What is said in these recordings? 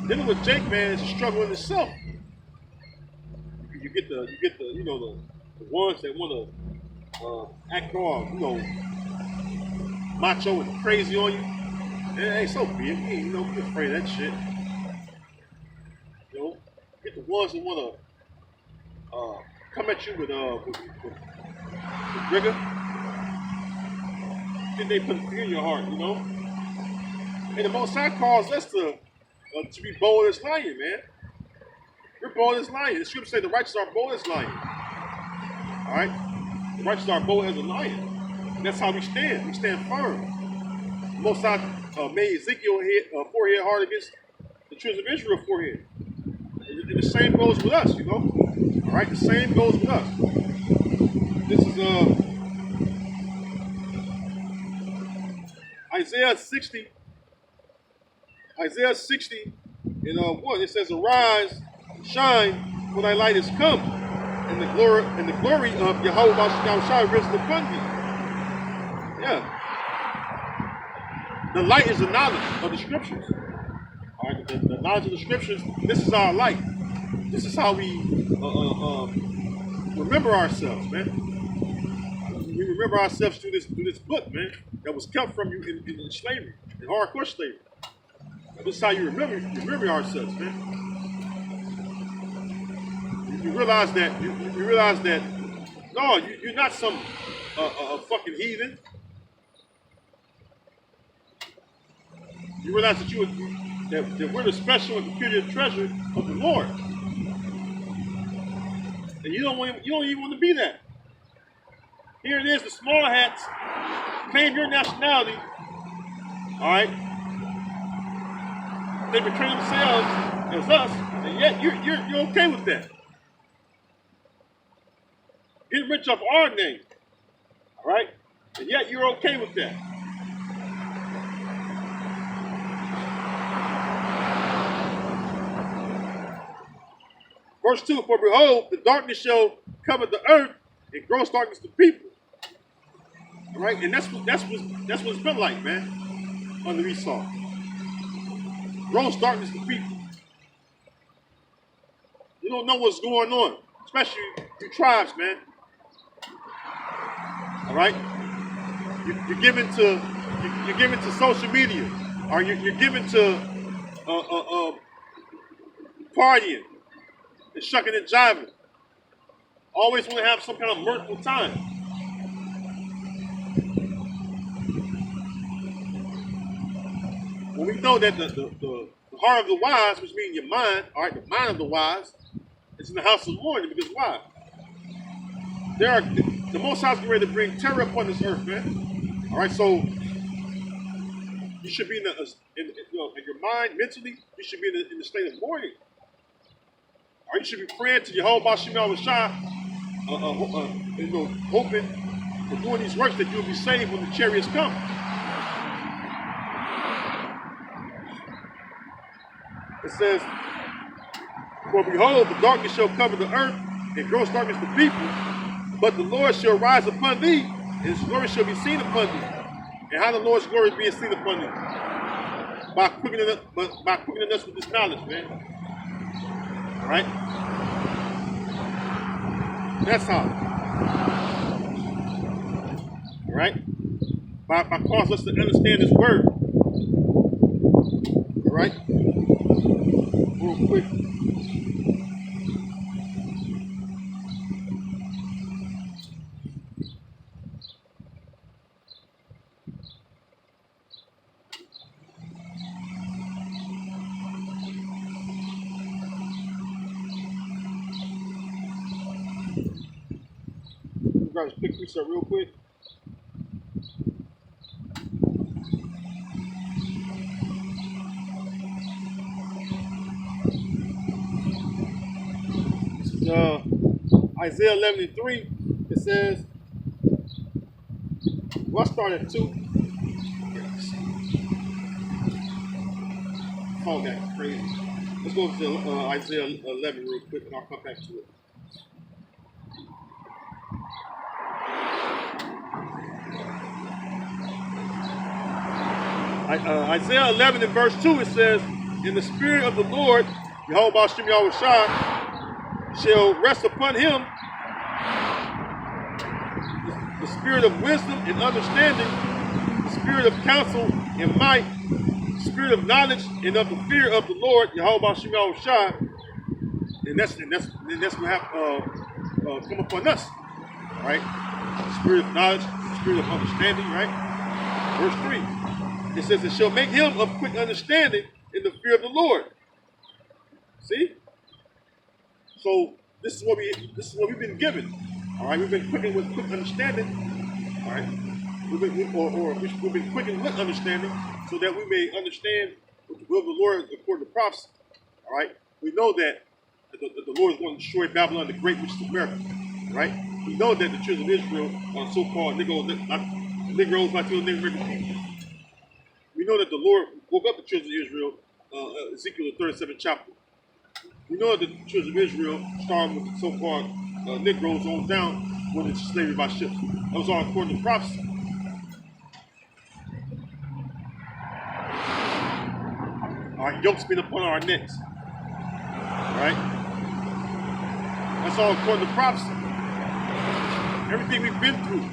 Dealing with Jake, man, is a struggle in itself. You get the, the ones that want to act all, macho and crazy on you. Hey, so be it. Be afraid of that shit. You know, get the ones that want to come at you with rigor. Then they put fear in your heart, And the Most High calls us to be bold as lion, man. We're bold as lion. The scripture say the righteous are bold as lion. All right, the righteous are bold as a lion. And that's how we stand. We stand firm. The Most High made Ezekiel forehead hard against the children of Israel forehead. And the same goes with us, All right, the same goes with us. This is Isaiah 60. Isaiah 60 and 1. It says, "Arise, shine, for thy light is come, and the glory of Yahweh shall risen upon thee." Yeah. The light is the knowledge of the scriptures. All right, the knowledge of the scriptures. This is our light. This is how we remember ourselves, man. We remember ourselves through this book, man, that was kept from you in slavery, in hardcore slavery. This is how you remember ourselves, man. You realize that no, you're not some fucking heathen. You realize that we're the special and peculiar treasure of the Lord, and you don't even want to be that. Here it is, the small hats claim your nationality. All right, they betray themselves as us, and yet you're okay with that. Get rich off our name, all right, and yet you're okay with that. Verse 2, "For behold, the darkness shall cover the earth, and gross darkness the people." All right, and that's what it's been like, man, under Esau. Gross darkness to people. You don't know what's going on, especially you tribes, man. All right, you're given to social media, or you're given to partying and shucking and jiving. Always want to have some kind of mirthful time. When we know that the heart of the wise, which means your mind, all right, the mind of the wise, is in the house of the Lord. Because why? The Most High is ready to bring terror upon this earth, man. All right, so you should be in your mind mentally. You should be in the state of mourning. All right, you should be praying to Jehovah Shemel Rashah, hoping for doing these works that you'll be saved when the chariots come. It says, "For behold, the darkness shall cover the earth, and gross darkness the people. But the Lord shall rise upon thee, and his glory shall be seen upon thee." And how the Lord's glory being seen upon thee? By quickening us with this knowledge, man. All right? That's how. All right? By causing us to understand this word. All right? Real quick. Grab this quick piece up real quick. This is Isaiah 11:3. It says, well, I start at 2. Oh, that's crazy. Let's go to Isaiah 11 real quick, and I'll come back to it. Isaiah 11 and verse 2, it says, And the Spirit of the Lord, Yehovah Shem Yahushua, shall rest upon him, the spirit of wisdom and understanding, the spirit of counsel and might, the spirit of knowledge and of the fear of the Lord, Yehovah Shem Yahushua. And that's what have come upon us, right? The spirit of knowledge, the spirit of understanding, right? Verse 3. It says, it shall make him of quick understanding in the fear of the Lord. See? So this is what we've been given. All right, we've been quickened with quick understanding. All right, we've been quickened with understanding, so that we may understand what the will of the Lord according to prophecy. All right, we know that the Lord is going to destroy Babylon the Great, which is America. Right? We know that the children of Israel are so-called Negroes, Latino, Native American people. We know that the Lord woke up the children of Israel, Ezekiel the 37th chapter. We know that the children of Israel, starting with the so-called Negroes on down, went into slavery by ships. That was all according to prophecy. Our yokes been upon our necks. Right? That's all according to prophecy. Everything we've been through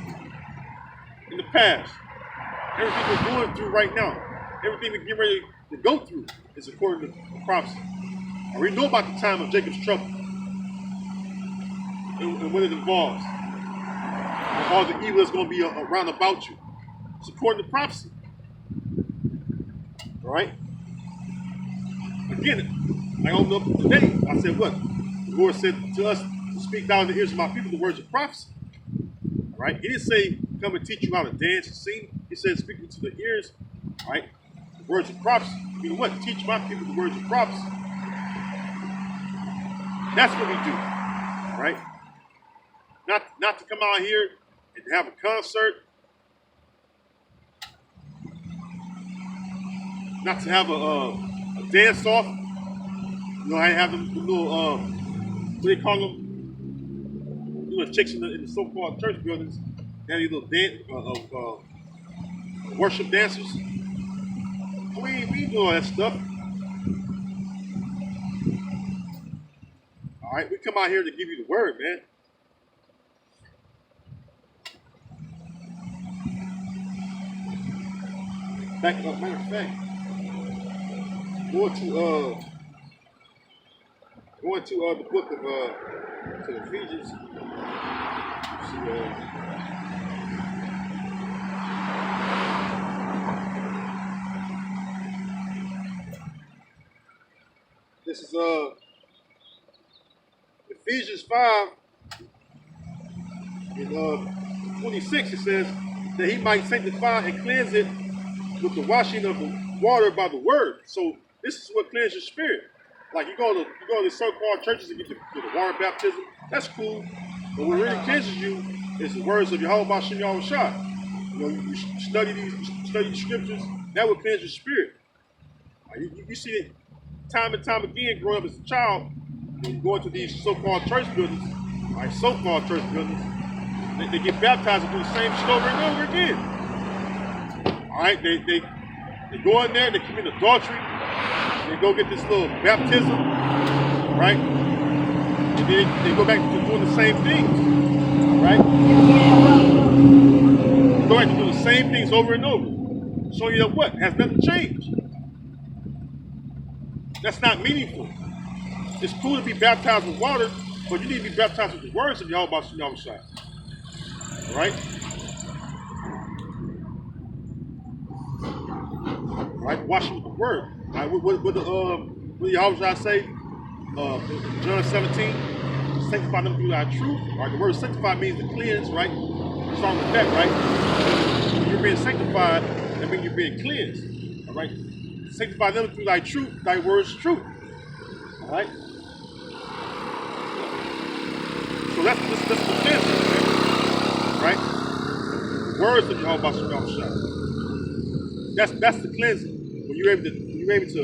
in the past, everything we're going through right now, everything we're getting ready to go through is according to prophecy. And we know about the time of Jacob's trouble and what it involves. And all the evil is going to be around about you. It's according to prophecy. All right? Again, I don't know today. I said what? The Lord said to us to speak down in the ears of my people the words of prophecy. All right? He didn't say, come and teach you how to dance and sing. He said, speak to the ears, all right? The words of prophecy. You know what? Teach my people the words of prophecy. That's what we do, all right? Not to come out here and have a concert, not to have a dance off. You know, I have them little what do they call them? You know, chicks in the so-called church buildings. They have these little dance, worship dancers. We do all that stuff. All right, we come out here to give you the word, man. Matter of fact, going to the book of to Ephesians. See, this is Ephesians 5 in 26. It says that he might sanctify and cleanse it with the washing of the water by the word. So this is what cleanses your spirit. Like you go to so-called churches and get the water baptism. That's cool. But what really cleanses you is the words of Yehovah Shem Yahushua. You know, you study the scriptures. That will cleanse your spirit. You see it time and time again growing up as a child. You go into these so-called church buildings, they get baptized and do the same shit over and over again. All right, they go in there, they commit adultery, they go get this little baptism, right? And then they go back to doing the same things, right? They go back to doing the same things over and over. Showing you that what? Has nothing changed. That's not meaningful. It's cool to be baptized with water, but you need to be baptized with the words of Yehovah Shem Yahushua. All right? Right? Wash it with the word. Right? What Yahushua say? John 17, sanctify them through thy truth. All right, the word sanctify means to cleanse, right? What's wrong with that, right? When you're being sanctified, that means you're being cleansed. All right? Sanctify them through thy truth, thy word is truth. All right? So that's the cleansing, right? The words of Yehovah Shem Yahushua. That's the cleansing. When you're able to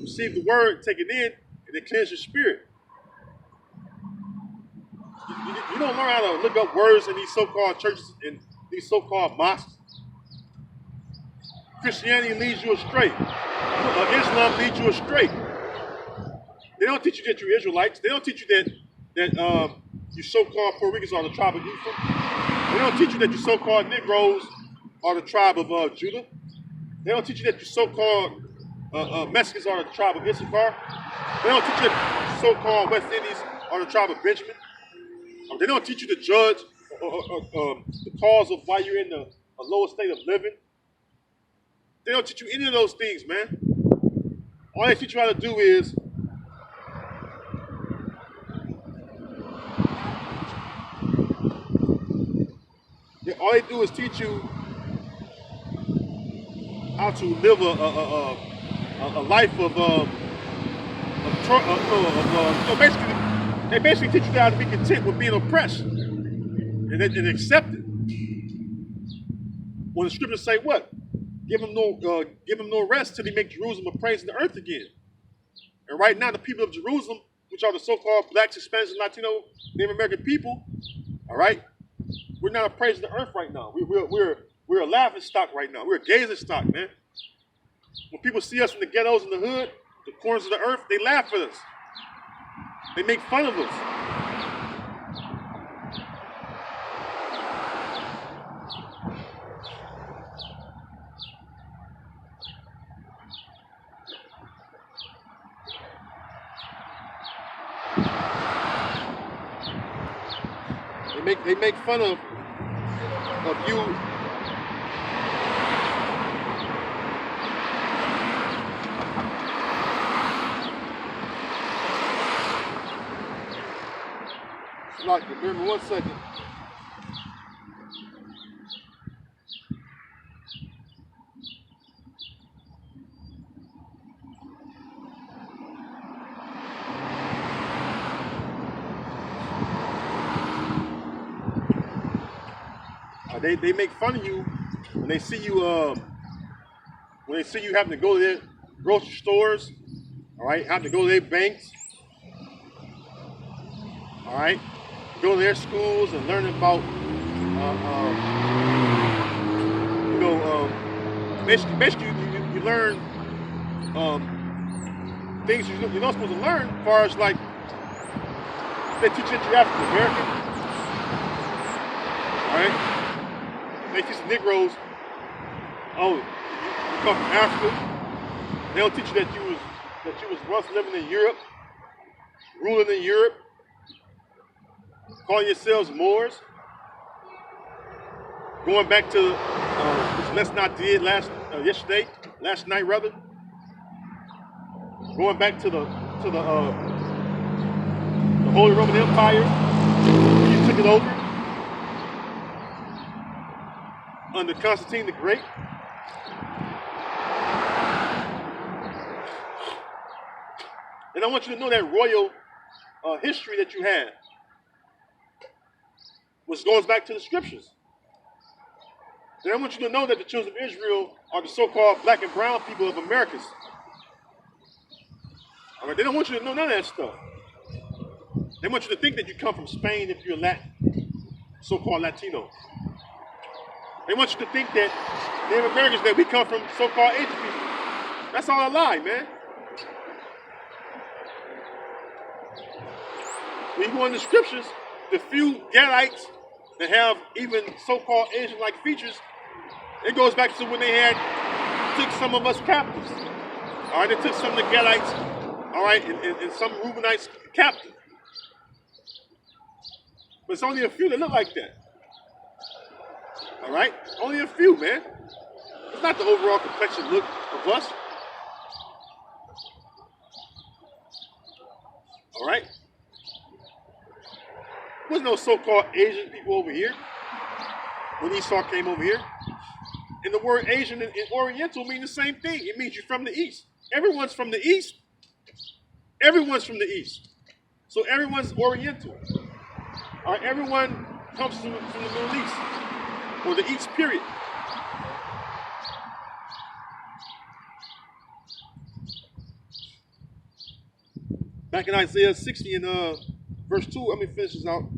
receive the word, take it in, and it cleanses your spirit. You don't learn how to look up words in these so-called churches and these so-called mosques. Christianity leads you astray. Islam leads you astray. They don't teach you that you're Israelites. They don't teach you that you so-called Puerto Ricans are the tribe of Ephraim. They don't teach you that you so-called Negroes are the tribe of Judah. They don't teach you that you so-called Mexicans are the tribe of Issachar. They don't teach you that so-called West Indies are the tribe of Benjamin. They don't teach you to judge the cause of why you're in a lower state of living. They don't teach you any of those things, man. All they teach you how to do is teach you how to live a life of basically, they basically teach you how to be content with being oppressed and accept it. When the scriptures say what? Give him no rest till he make Jerusalem a praise in the earth again. And right now, the people of Jerusalem, which are the so-called blacks, Hispanics, and Latino Native American people, all right, we're not a praise in the earth right now. We're a laughing stock right now. We're a gazing stock, man. When people see us in the ghettos in the hood, the corners of the earth, they laugh at us. They make fun of us. They make fun of you. Like, give me 1 second. They make fun of you when they see you having to go to their grocery stores, all right, having to go to their banks, all right, go to their schools and learn about basically you learn things you're not supposed to learn as far as like they teach you that you're African American, all right. They teach the Negroes, oh, you come from Africa. They don't teach you that you was once living in Europe, ruling in Europe, calling yourselves Moors. Going back to which Let's Not did last night rather. Going back to the Holy Roman Empire, you took it over under Constantine the Great. And I want you to know that royal history that you had, which goes back to the scriptures. And I want you to know that the children of Israel are the so-called black and brown people of Americas. All right, they don't want you to know none of that stuff. They want you to think that you come from Spain if you're Latin, so-called Latino. They want you to think that Native Americans, that we come from so-called Asian people. That's all a lie, man. When you go in the scriptures, the few Gadites that have even so-called Asian-like features, it goes back to when they took some of us captives. All right, they took some of the Gadites, all right, and some Reubenites captive. But it's only a few that look like that. All right? Only a few, man. It's not the overall complexion look of us. All right? There's no so-called Asian people over here when Esau came over here. And the word Asian and Oriental mean the same thing. It means you're from the East. Everyone's from the East. Everyone's from the East. So everyone's Oriental. All right? Everyone comes from the Middle East. Or the East, period. Back in Isaiah 60 and verse 2, let me finish this out.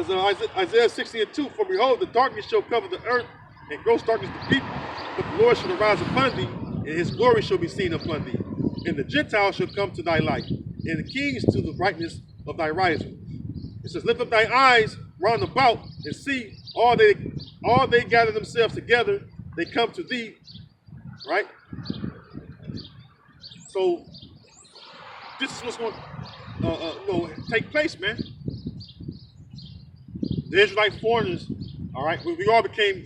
Says Isaiah 60:2, for behold, the darkness shall cover the earth, and gross darkness the people, but the Lord shall arise upon thee, and his glory shall be seen upon thee. And the Gentiles shall come to thy light, and the kings to the brightness of thy rising. It says, lift up thy eyes round about, and see all they gather themselves together, they come to thee, right? So this is what's going to take place, man. The Israelite foreigners, all right, we all became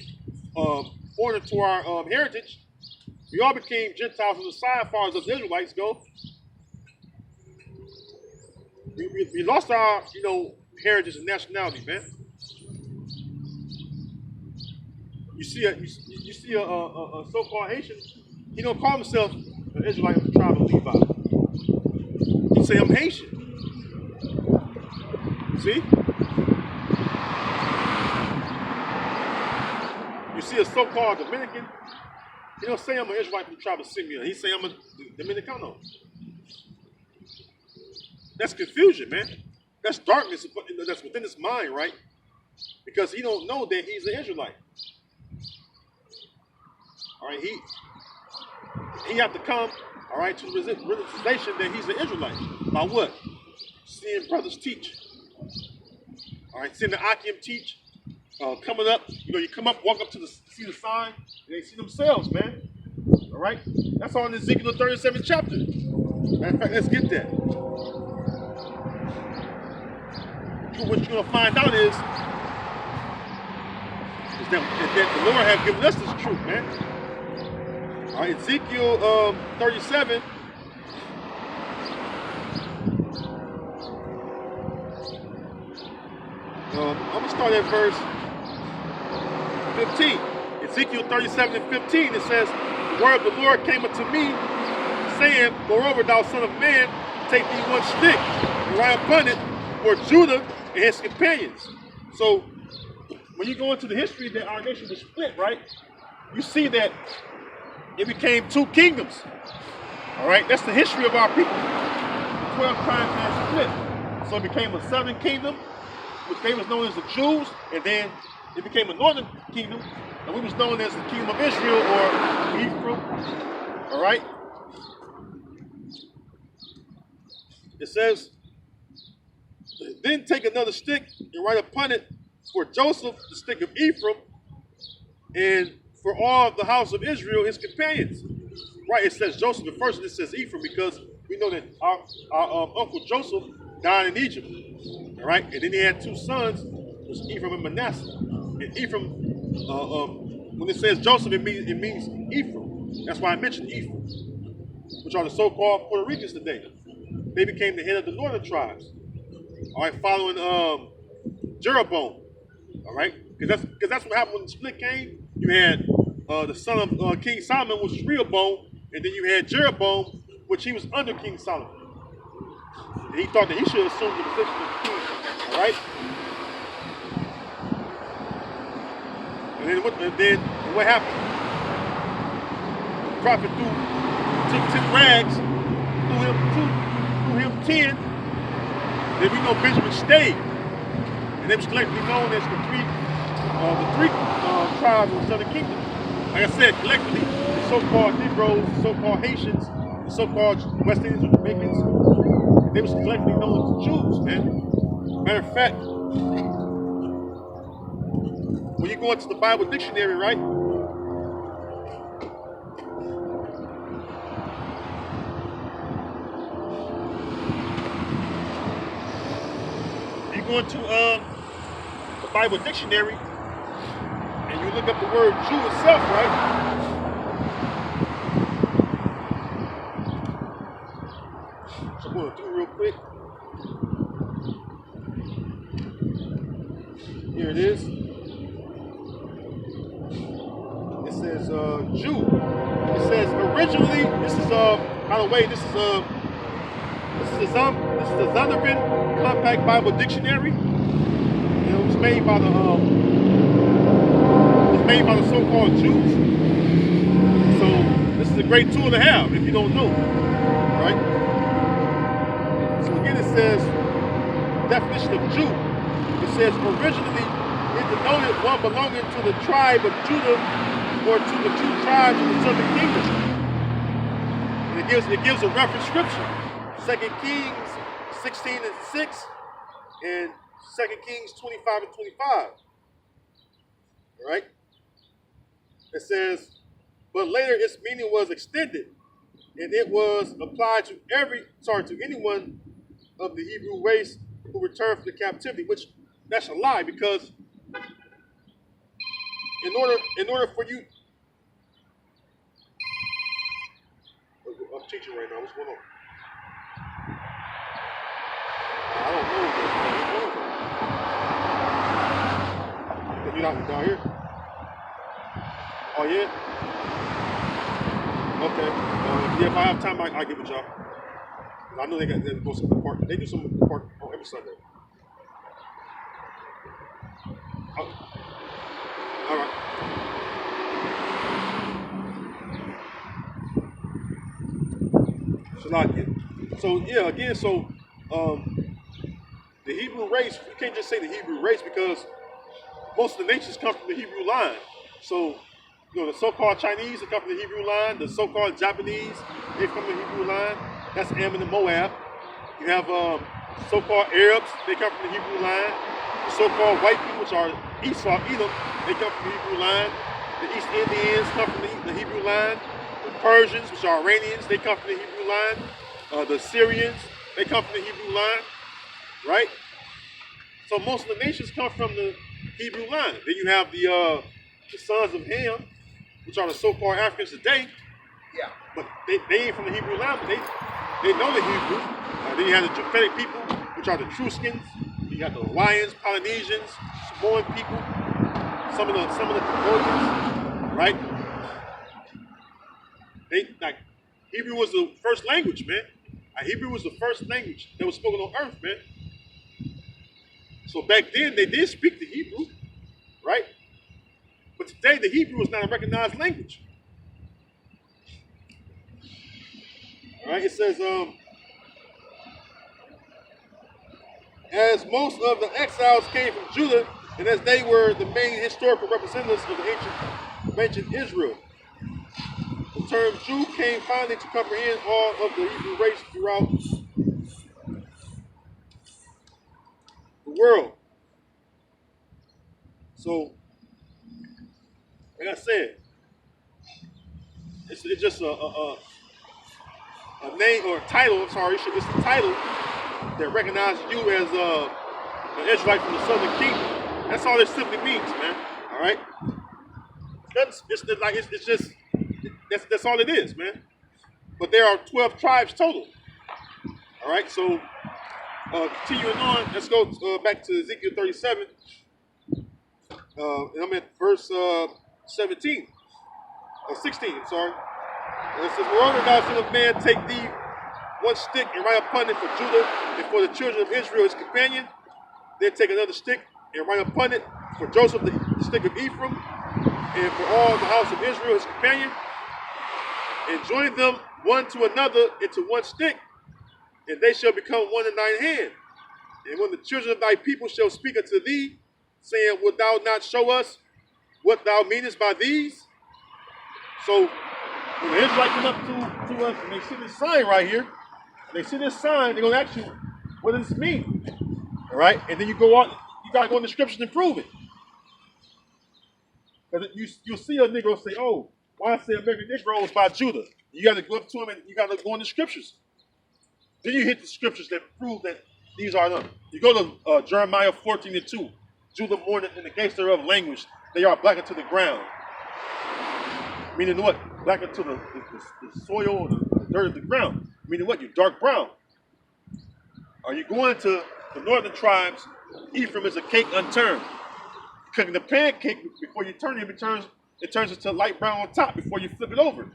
foreigner to our heritage. We all became Gentiles on the side as far as the Israelites go. We lost our, heritage and nationality, man. You see a so-called Haitian, he don't call himself an Israelite of the tribe of Levi. He say, I'm Haitian. See? You see a so-called Dominican, he don't say I'm an Israelite from the tribe of Simeon. He say I'm a Dominicano. That's confusion, man. That's darkness that's within his mind, right? Because he don't know that he's an Israelite. All right, he have to come, all right, to the realization that he's an Israelite. By what? Seeing brothers teach. All right, seeing the Akim teach. Coming up, you come up, walk up to see the sign, and they see themselves, man. All right, that's all in Ezekiel 37th chapter. Matter of fact, let's get that. What you're gonna find out is that the Lord has given us this truth, man. All right, Ezekiel 37. I'm gonna start at verse 15. Ezekiel 37 and 15, it says, the word of the Lord came unto me, saying, moreover, thou son of man, take thee one stick, and write upon it for Judah and his companions. So, when you go into the history that our nation was split, right, you see that it became two kingdoms. All right, that's the history of our people. 12 tribes had split. So it became a southern kingdom, which they was known as the Jews, and then it became a northern kingdom, and we was known as the kingdom of Israel or Ephraim. All right. It says, then take another stick and write upon it for Joseph, the stick of Ephraim, and for all the house of Israel, his companions. Right, it says Joseph at first, and it says Ephraim, because we know that our uncle Joseph died in Egypt. All right, and then he had two sons, was Ephraim and Manasseh. And Ephraim, when it says Joseph, it means Ephraim. That's why I mentioned Ephraim, which are the so-called Puerto Ricans today. They became the head of the northern tribes. All right, following Jeroboam. All right, because that's what happened when the split came. You had the son of King Solomon, which was Rehoboam, and then you had Jeroboam, which he was under King Solomon. And he thought that he should assume the position of the king. All right. And then what happened? The prophet took 10 rags, threw him 10. Then we know Benjamin stayed, and they was collectively known as the three tribes of the Southern Kingdom. Like I said, collectively, the so-called Negroes, the so-called Haitians, the so-called West Indians or Jamaicans, they was collectively known as the Jews, man. Matter of fact, when you go into the Bible dictionary, right? You go into the Bible dictionary and you look up the word Jew itself, right? So I'm going through real quick. Here it is. It says Jew. It says originally, this is by the way, this is the Zondervan Compact Bible Dictionary. And it was made by the so-called Jews. So this is a great tool to have if you don't know, right? So again, it says definition of Jew. It says originally it denoted one belonging to the tribe of Judah or to the two tribes of the southern kingdom. And it gives a reference scripture. 2 Kings 16:6 and 2 Kings 25:25. All right? It says, but later its meaning was extended, and it was applied to anyone of the Hebrew race who returned from the captivity, which that's a lie, because in order for you, I'm teaching right now. What's going on? I don't know. You're not down here? Oh yeah. Okay. Yeah, if I have time, I'll give it y'all. I know they go some park. They do some park on every Sunday. All right. So yeah, again, the Hebrew race, you can't just say the Hebrew race because most of the nations come from the Hebrew line. So, the so-called Chinese, they come from the Hebrew line. The so-called Japanese, they come from the Hebrew line. That's Ammon and Moab. You have so-called Arabs, they come from the Hebrew line. The so-called white people, which are Esau, Edom, they come from the Hebrew line. The East Indians come from the Hebrew line. The Persians, which are Iranians, they come from the Hebrew line. The Syrians, they come from the Hebrew line, right? So most of the nations come from the Hebrew line. Then you have the sons of Ham, which are the so-called Africans today. Yeah. But they ain't from the Hebrew line, but they know the Hebrew. Then you have the Japhetic people, which are the Etruscans. You got the Hawaiians, Polynesians, Samoan people, some of the Cambodians, right? Hebrew was the first language, man. Hebrew was the first language that was spoken on earth, man. So back then they did speak the Hebrew, right? But today the Hebrew is not a recognized language. All right, it says, as most of the exiles came from Judah, and as they were the main historical representatives of the ancient Israel, the term Jew came finally to comprehend all of the Hebrew race throughout the world. So, like I said, it's just a name or a title. I'm sorry, it's a title that recognizes you as an Israelite from the Southern Kingdom. That's all it simply means, man. All right. That's all it is, man. But there are 12 tribes total. All right. So continuing on, let's go back to Ezekiel 37. And I'm at verse 16. I'm sorry. And it says, moreover, thou son of man, take thee one stick and write upon it for Judah and for the children of Israel his companion. Then take another stick and write upon it for Joseph the stick of Ephraim, and for all the house of Israel his companion, and join them one to another into one stick, and they shall become one in thine hand. And when the children of thy people shall speak unto thee, saying, wilt thou not show us what thou meanest by these? So when the Israelites come up to us and they see this sign right here, they're going to ask you, what does this mean? All right? And then you got to go in the scriptures and prove it. Because you'll see a Negro say, oh, why I say American Negro was by Judah? You got to go up to him and you got to go in the scriptures. Then you hit the scriptures that prove that these are them. You go to Jeremiah 14:2. Judah born in the gates thereof language, they are black unto the ground. Meaning what? Black unto the soil, the dirt of the ground. Meaning what? You're dark brown. Are you going to the northern tribes? Ephraim is a cake unturned. Cooking the pancake before you turn it, it turns into light brown on top before you flip it over.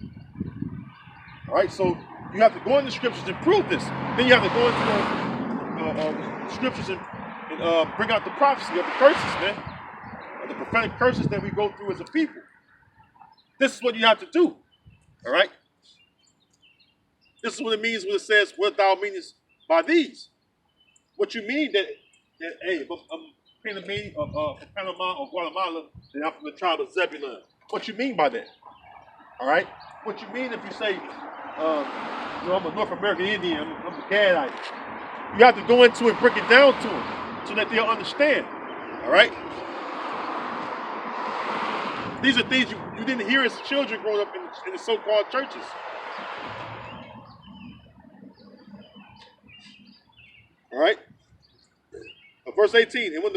All right, so you have to go in the scriptures and prove this. Then you have to go into the scriptures and bring out the prophecy of the curses, man, of the prophetic curses that we go through as a people. This is what you have to do. All right. This is what it means when it says, "What thou meanest by these." What you mean that hey, from Panama or Guatemala, then I'm from the tribe of Zebulun. What you mean by that? All right? What you mean if you say, I'm a North American Indian, I'm a Gadite. You have to go into it and break it down to them so that they'll understand. All right? These are things you didn't hear as children growing up in the so-called churches. All right? Verse 18, and when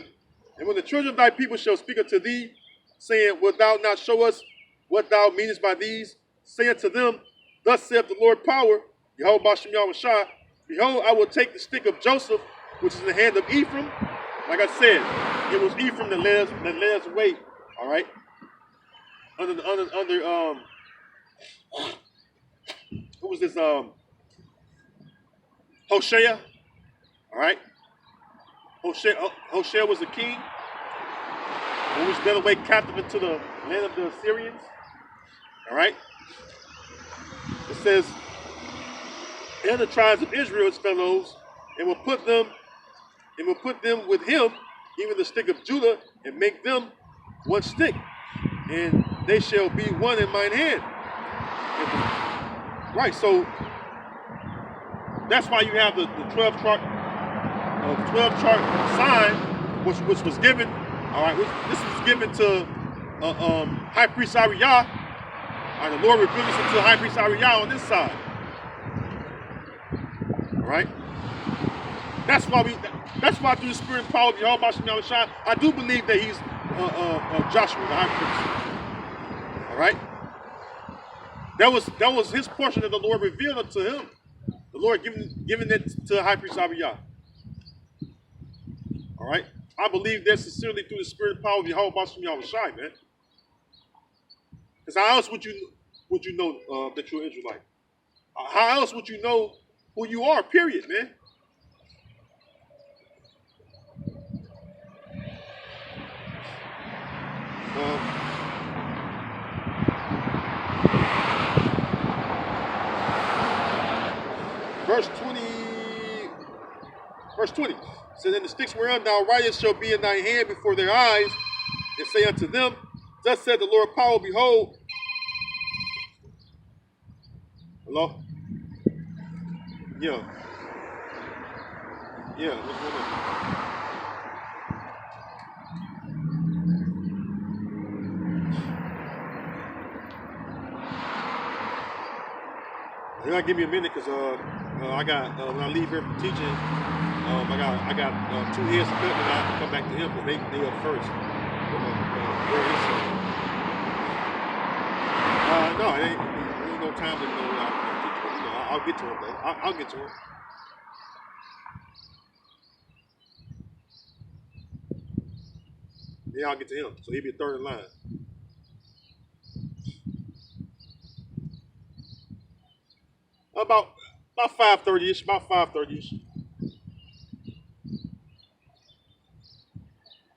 the children of thy people shall speak unto thee, saying, wilt thou not show us what thou meanest by these? Say unto them, thus saith the Lord power, behold, Bashem Yahushua, behold, I will take the stick of Joseph, which is in the hand of Ephraim. Like I said, it was Ephraim that led us away. All right? Who was this? Hoshea. All right? Hoshea was the king who was led away captive into the land of the Assyrians. All right? It says, and the tribes of Israel's fellows, and will put them with him, even the stick of Judah, and make them one stick, and they shall be one in mine hand. Right, so that's why you have the 12 chart sign, which was given. All right, this was given to High Priest Ariah. All right, the Lord revealed this to High Priest Ariah on this side. All right, that's why through the Spirit and power of Yahweh Bashem Yahushua, I do believe that he's Joshua, the High Priest. All right, that was his portion that the Lord revealed unto him. The Lord giving it to High Priest Ariah. All right, I believe that sincerely through the Spirit and power of Yahweh Bashem Yahushua, man. Because how else would you know that you're an Israelite? How else would you know who you are? Period, man. Verse 20 says, and the sticks whereon thou writest shall be in thy hand before their eyes, and say unto them, thus said the Lord power, behold. Hello? Yeah, what's going on? You gotta give me a minute, because I got when I leave here from teaching, I got 2 heads to cut, and I have to come back to him because they up first. No, it ain't no time to I'll get to him though. I'll get to him. Yeah, I'll get to him. So he'll be third in line. About 5:30ish. About 5:30ish.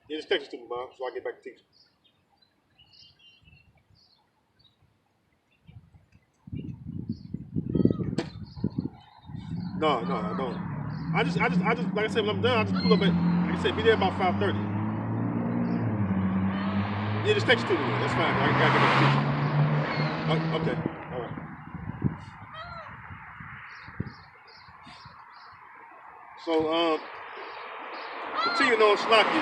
Yeah, just text it to me, Mom, so I get back to teaching. No, I don't. I just like I said, when I'm done, I just pull up at, like I said, be there about 5:30. Yeah, just text it to me. That's fine. I gotta get back to teaching. Okay. All right. So, continuing on Shlaki,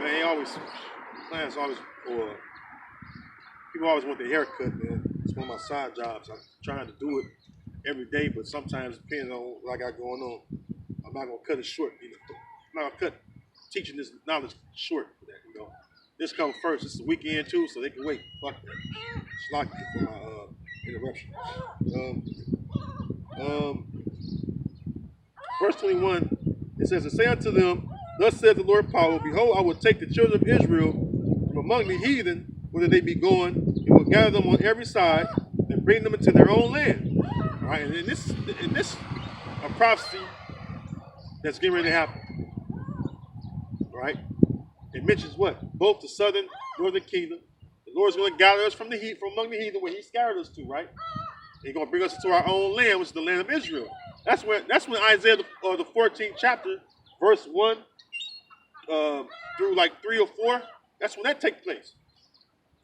man, clients always, or people always want their haircut, man. It's one of my side jobs. I'm trying to do it every day, but sometimes depending on what I got going on, I'm not gonna cut it short. I'm not gonna cut teaching this knowledge short for that, This comes first. It's the weekend too, so they can wait. Fuck that. Shlaki for my interruption. Verse 21, it says, and say unto them, thus saith the Lord power, behold, I will take the children of Israel from among the heathen, whither they be going, and will gather them on every side, and bring them into their own land. All right, and in this a prophecy that's getting ready to happen. All right, it mentions what? Both the southern, northern kingdom. The Lord's going to gather us from among the heathen where He scattered us to, right? He's going to bring us into our own land, which is the land of Israel. That's when Isaiah, the 14th chapter, verse 1 through like 3 or 4, that's when that takes place.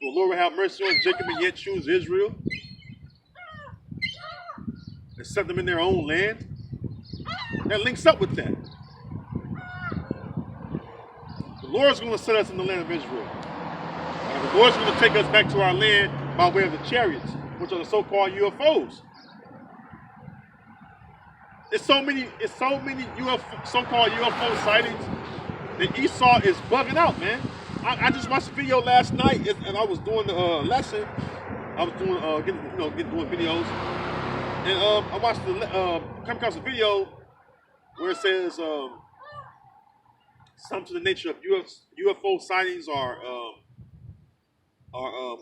The Lord will have mercy on Jacob and yet choose Israel and set them in their own land. That links up with that. The Lord's going to set us in the land of Israel. And the Lord's going to take us back to our land by way of the chariots, which are the so-called UFOs. It's so many so-called UFO sightings that Esau is bugging out, man. I just watched a video last night, and I was doing the lesson. I was doing doing videos, and I watched come across a video where it says something to the nature of UFO sightings are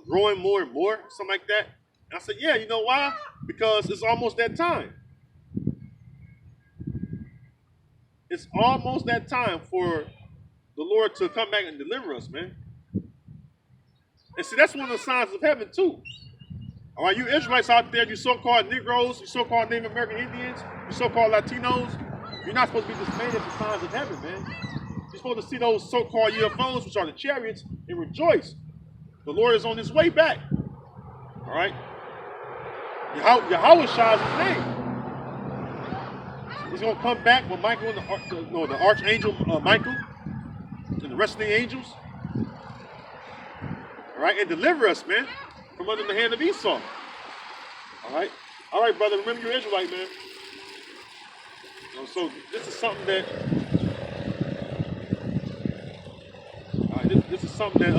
growing more and more, something like that. And I said, yeah, you know why? Because it's almost that time. It's almost that time for the Lord to come back and deliver us, man. And see, that's one of the signs of heaven, too. All right, you Israelites out there, you so-called Negroes, you so-called Native American Indians, you so-called Latinos, you're not supposed to be dismayed at the signs of heaven, man. You're supposed to see those so-called UFOs, which are the chariots, and rejoice. The Lord is on his way back. All right? Yahweh Shah is his name. He's going to come back with Michael and the archangel Michael and the rest of the angels. All right, and deliver us, man, from under the hand of Esau. All right, brother. Remember you're Israelite, man. So this is something that. This is something that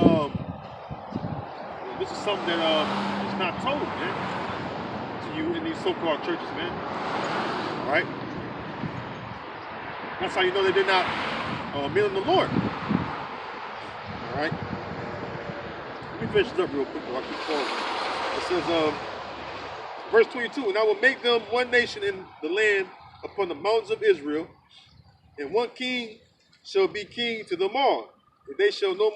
is not told, man, to you in these so-called churches, man. All right. That's how you know that they're not meaning the Lord. All right. Let me finish this up real quick before I keep going. It says, verse 22, and I will make them one nation in the land upon the mountains of Israel, and one king shall be king to them all. And they shall no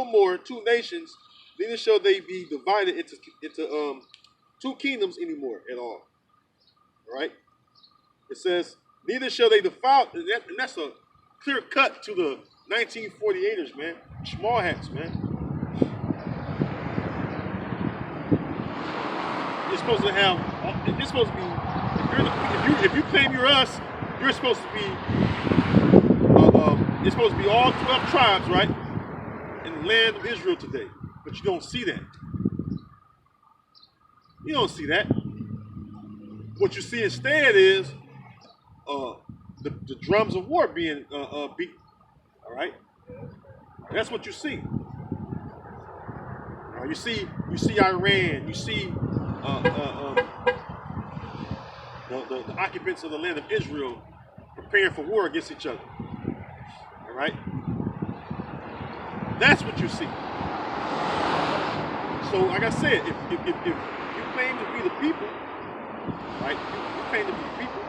more two nations, neither shall they be divided into two kingdoms anymore at all. All right. It says, neither shall they defile, and that's a clear cut to the 1948ers, man. Small hats, man. You're supposed to have, it's supposed to be, if you claim you're us, you're supposed to be, it's supposed to be all 12 tribes, right? In the land of Israel today. But you don't see that. You don't see that. What you see instead is the drums of war being beat. All right, that's what you see. You see Iran. You see the occupants of the land of Israel preparing for war against each other. All right, that's what you see. So, like I said, if you claim to be the people, right? You claim to be the people.